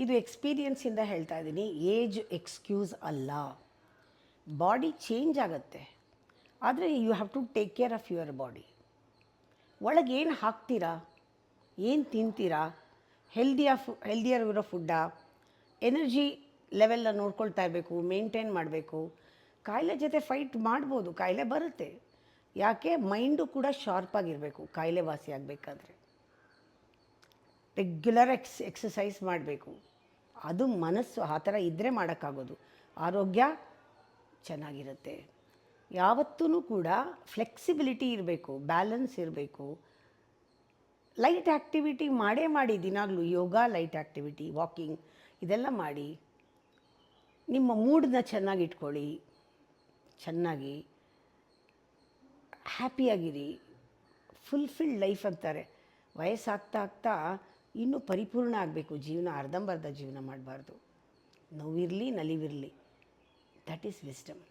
ಇದು ಎಕ್ಸ್ಪೀರಿಯನ್ಸಿಂದ ಹೇಳ್ತಾ ಇದ್ದೀನಿ. ಏಜ್ ಎಕ್ಸ್ಕ್ಯೂಸ್ ಅಲ್ಲ. ಬಾಡಿ ಚೇಂಜ್ ಆಗುತ್ತೆ, ಆದರೆ you have to take care of your body. ಒಳಗೆ ಏನು ಹಾಕ್ತೀರಾ, ಏನು ತಿಂತೀರಾ, ಹೆಲ್ದಿಯರ್ ಇರೋ ಫುಡ್ಡಾ, ಎನರ್ಜಿ ಲೆವೆಲ್ನ ನೋಡ್ಕೊಳ್ತಾ ಇರಬೇಕು, ಮೇಂಟೈನ್ ಮಾಡಬೇಕು. ಕಾಯಿಲೆ ಜೊತೆ ಫೈಟ್ ಮಾಡ್ಬೋದು, ಕಾಯಿಲೆ ಬರುತ್ತೆ. ಯಾಕೆ? ಮೈಂಡು ಕೂಡ ಶಾರ್ಪಾಗಿರಬೇಕು ಕಾಯಿಲೆ ವಾಸಿ ಆಗಬೇಕಾದ್ರೆ. ರೆಗ್ಯುಲರ್ ಎಕ್ಸಸೈಸ್ ಮಾಡಬೇಕು. ಅದು ಮನಸ್ಸು ಆ ಥರ ಇದ್ದರೆ ಮಾಡೋಕ್ಕಾಗೋದು. ಆರೋಗ್ಯ ಚೆನ್ನಾಗಿರುತ್ತೆ. ಯಾವತ್ತೂ ಕೂಡ ಫ್ಲೆಕ್ಸಿಬಿಲಿಟಿ ಇರಬೇಕು, ಬ್ಯಾಲೆನ್ಸ್ ಇರಬೇಕು. ಲೈಟ್ ಆ್ಯಕ್ಟಿವಿಟಿ ಮಾಡಿ ದಿನಾಗಲೂ ಯೋಗ, ಲೈಟ್ ಆ್ಯಕ್ಟಿವಿಟಿ, ವಾಕಿಂಗ್ ಇದೆಲ್ಲ ಮಾಡಿ ನಿಮ್ಮ ಮೂಡನ್ನ ಚೆನ್ನಾಗಿಟ್ಕೊಳ್ಳಿ. ಚೆನ್ನಾಗಿ ಹ್ಯಾಪಿಯಾಗಿರಿ. ಫುಲ್ಫಿಲ್ಡ್ ಲೈಫ್ ಅಂತಾರೆ. ವಯಸ್ಸಾಗ್ತಾ ಇನ್ನೂ ಪರಿಪೂರ್ಣ ಆಗಬೇಕು ಜೀವನ. ಅರ್ಧಂಬರ್ಧ ಜೀವನ ಮಾಡಬಾರ್ದು. ನೋವಿರಲಿ, ನಲಿವಿರಲಿ. That is wisdom.